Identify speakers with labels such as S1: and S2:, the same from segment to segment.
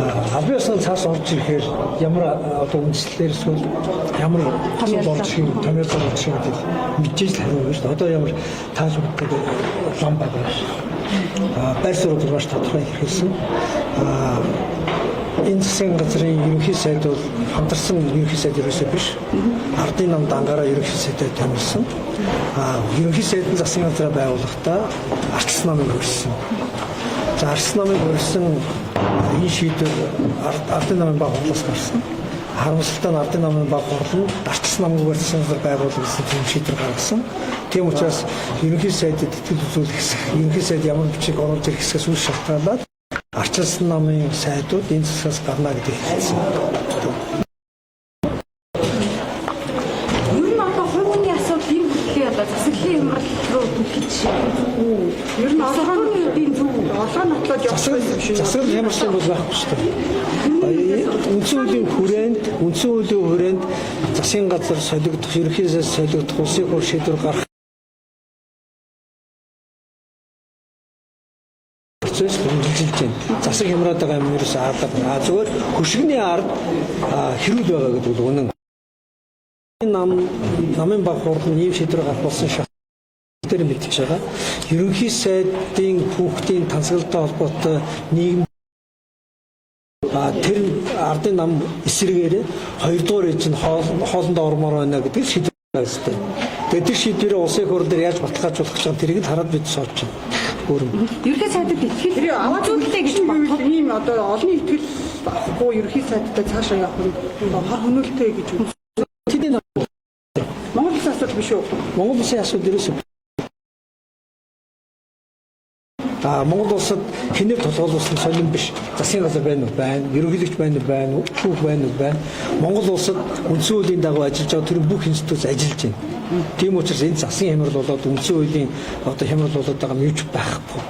S1: албан ёсны цаас орж ирэхээр ямар одоо үндслэлээр эсвэл ямар болж шиг гэдэг мэдээж хариу шүү дээ. Одоо ямар тааж өгдөг лам байгаа. Байр суурь маш тодорхой хэлсэн. Энэ засгийн газрын ерөнхий сайд бол хамтарсан ерөнхий сайд ерөөсөө биш. Ардын нам дангаараа ерөнхий сайдад томилсон. Ерөнхий сайдын засгийн газраа байгуулахдаа арчилсан намыг өргөсөн. За арчилсан намыг өргөсөн энэ шийдвэр ардын намын баг хурлаас гарсан. Харамсалтай нь ардын намын баг хурл нь арчилсан намыг засгийн газар байгуулах гэсэн тийм шийдвэр гаргасан. Тийм учраас ерөнхий сайдад итгэл үзүүлэх хэсэг, ерөнхий сайд ямар бичиг оруулж ирэх хэсгээс үл шалтгаалаад арчилсан намын сайдууд энэ засгаас гарна гэдэг хэлсэн.
S2: Ер нь одоо хувийн асуудал юм бүхлээ одоо засаглалын хямрал руу түлхэж шүү. Ер нь олгооны зөв олгоо нотлоод явах юм шиг.
S1: Засаглал хямралын бол байхгүй шүү дээ. Үндсэн хуулийн хүрээнд засгийн газар солигдох, ерөнхий сайд солигдох, улсын хур шийдвэр гаргах засаг хямраад байгаа юм ерөөс аадаг. Зүгээр хөшигний ард хэрүүл байгаа гэдэг бол үнэн. Намын баг хурл нь ийм шийдвэр гаргах болсон шат дээр мэдчихэж байгаа. Ерөнхий сайдын хүүхдийн тансаглалтай холбоотой нийгэм тэр ардын нам эсрэгээр хоёрдугаар ээж нь хоолндоо ормоор байна гэдэг шийдвэр гаргасан. Тэгээд тэр шийдвэрээ улсын хурл дээр яаж баталгаажуулах гэж тэрийг хараад бид сорж байна.
S2: Ерөнхий сайдад итгэл аваад үзлээ гэж бодоход ийм одоо олон итгэл авахгүй ерөнхий сайдтай цаашаа явах нь хор хөнөөлтэй гэж үзсэн. Монгол улсын асуудал биш үү?
S1: Монгол улсын асуудал ерөөсөө Монгол улсад хинээр толгойлуулсан сонин биш. Засгийн газар байна уу? Байна. Ерөнхийлөгч байна уу? Байна. Шүүх байна уу? Байна. Монгол улсад үндсэн хуулийн дагуу ажиллаж байгаа тэр бүх институт ажиллаж байна. Тийм учраас энэ засгийн хямрал болоод үндсэн хуулийн одоо хямрал болоод байгаа юм юу ч байхгүй.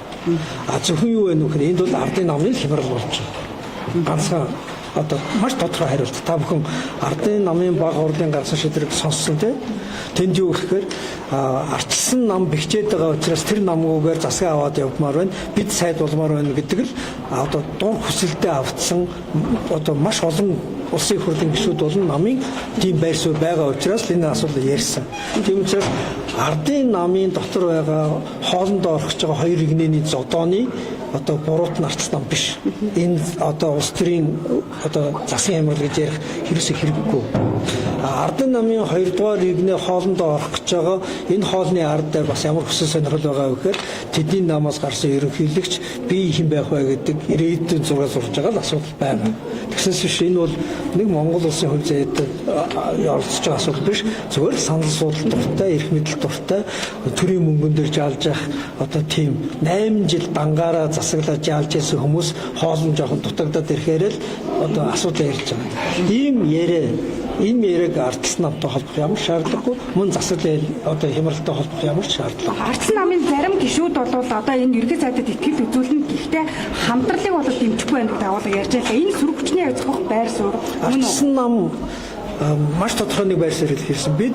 S1: Зөвхөн юу вэ нөхөр энд бол ардын намын хямрал болж байна. Ганцхан одоо маш тодорхой хариулт. Та бүхэн ардын намын баг хурлын гаргасан шийдвэрийг сонссон тийм. Тэнд юу гэхээр арчилсан нам бэхжээд байгаа учраас тэр намгүйгээр засгаа аваад явмаар байна. Бид сайд болмоор байна гэдэг л одоо дур хүсэлтэд автсан одоо маш олон улсын хурлын гишүүд болон намын тийм байр суурь байгаа учраас энэ асуудал ярьсан. Тийм учраас ардын намын дотор байгаа хоолндоо орхиж байгаа хоёр игнэний зодооны одоо буруут нь арчилсан нам биш. Энэ одоо улс төрийн одоо засгийн хямрал гэж ярих хэрэгсээ хэрэггүй. Ардын намын 2 дугаар игнээ хоолндоо орох гэж байгаа энэ хоолны ард дээр бас ямар хүсэл сонирхол байгаа вэ гэхээр тэдний намаас гарсан ерөнхийлөгч би хэн байх вэ гэдэг ирээдүйн зураг сурж байгаа л асуудал байна. Тэгсээс биш энэ бол нэг Монгол улсын хувь заяад оролцож байгаа асуудал биш. Зүгээр санал суудал дуртай, эрх мэдэл дуртай төрийн мөнгөн дээр жаалж явах одоо тийм 8 жил дангаараа засаглаж жаалж ирсэн хүмүүс хоолн жоохон дутагдаад ирэхээр л одоо асуудал ярьж байгаа. Ийм энэ яриг арчилсан намтай холбох ямар шаардлагагүй мөн засаглал одоо хямралтай холбох ямар шаардлага.
S2: Арчилсан намын зарим гишүүд бол одоо энэ ерөнхий сайдад итгэл үзүүлнэ гэхдээ хамтралыг бол дэмжихгүй байна гэдэг агуулга ярьж байгаа. Энэ сөрөг хүчний язгах байр суурь.
S1: Арчилсан нам маш тодорхой нэг байр суурь хэлсэн. Бид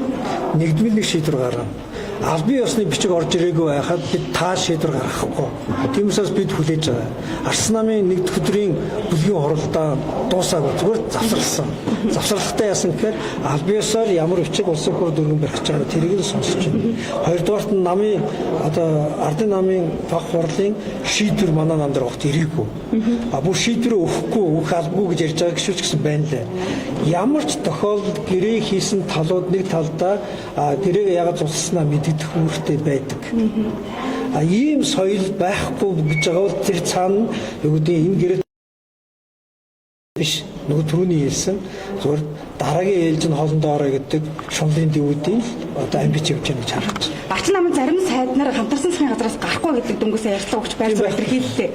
S1: нэгдмэл нэг шийдвэр гаргана. Албан ёсны бичиг орж ирээгүй байхад бид таа шийдвэр гаргахгүй. Тийм учраас бид хүлээж байгаа. Арчилсан намын нэгд өдрийн бүлгийн хуралдаа дуусаагүй зүгээр завсарласан. Завсралтай яасан гэхээр албан ёсоор ямар бичиг улсын хурд өргөн барих гэж байгаа тэрийг нь сонсож байна. Хоёрдугаарт нь намын одоо ардын намын баг хурлын шийдвэр манай нам дээр огт ирээгүй. Бүр шийдвэр өгөх албагүй гэж ярьж байгаа гişүүч гэсэн байна лээ. Ямар ч тохиолдолд гэрээ хийсэн талууд нэг талдаа гэрээ ягаад зулснаа мэддэх үүрэгтэй байдаг. Ийм соёл байхгүй гэж байгаа бол тэр цаана юу гэдэг энэ гэрээ биш нөгөө түрүүний хэлсэн зүгээр дараагийн ээлж нь хоолндоо орой гэдэг шунлын дэвүүдийн одоо амбиц явж байгаа гэж харагдаж байна.
S2: Арчилсан намын зарим сайд нар хамтарсан засгийн газраас гарахгүй гэдэг дүнгээс ярилцлага өгч байр суурь илэрхийллээ.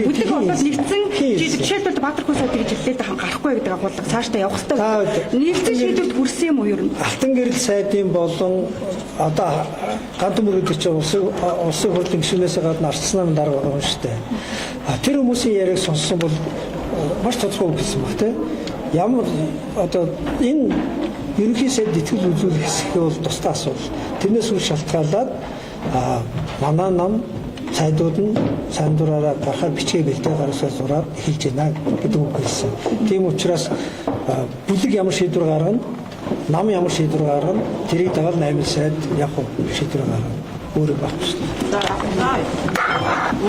S2: Бүлэг болоод нэгдсэн жишээлбэл Баатархуй сайд гэж хэлээд гарахгүй гэдэг агуулга цаашдаа явах хэрэгтэй. Нийлцэн шийдвэрт хүрсэн юм уу ер нь?
S1: Алтан гэрэл сайдын болон одоо ганц мөрөдөж улсын хурлын гишүүнээс гадна арчилсан намын дарга байгаа юм шүү дээ. Тэр хүмүүсийн яриаг сонссон бол маш тодорхой гэсэн баг тийм. Ямар одоо энэ ерөнхий сайд итгэл үзүүлэх хэсэг бол тусдаа асуудал. Тэрнээс үл шалтгаалаад манай нам цайдууд нь сайн дураараа гарахаар бичгээ бэлдээ гаргасаа зураад эхэлж байна гэдэг үг хэлсэн. Тийм учраас бүлэг ямар шийдвэр гаргана, нам ямар шийдвэр гаргана, тэрийг дагаад 8 сайд яг шийдвэр гаргана. Өөрөө багч.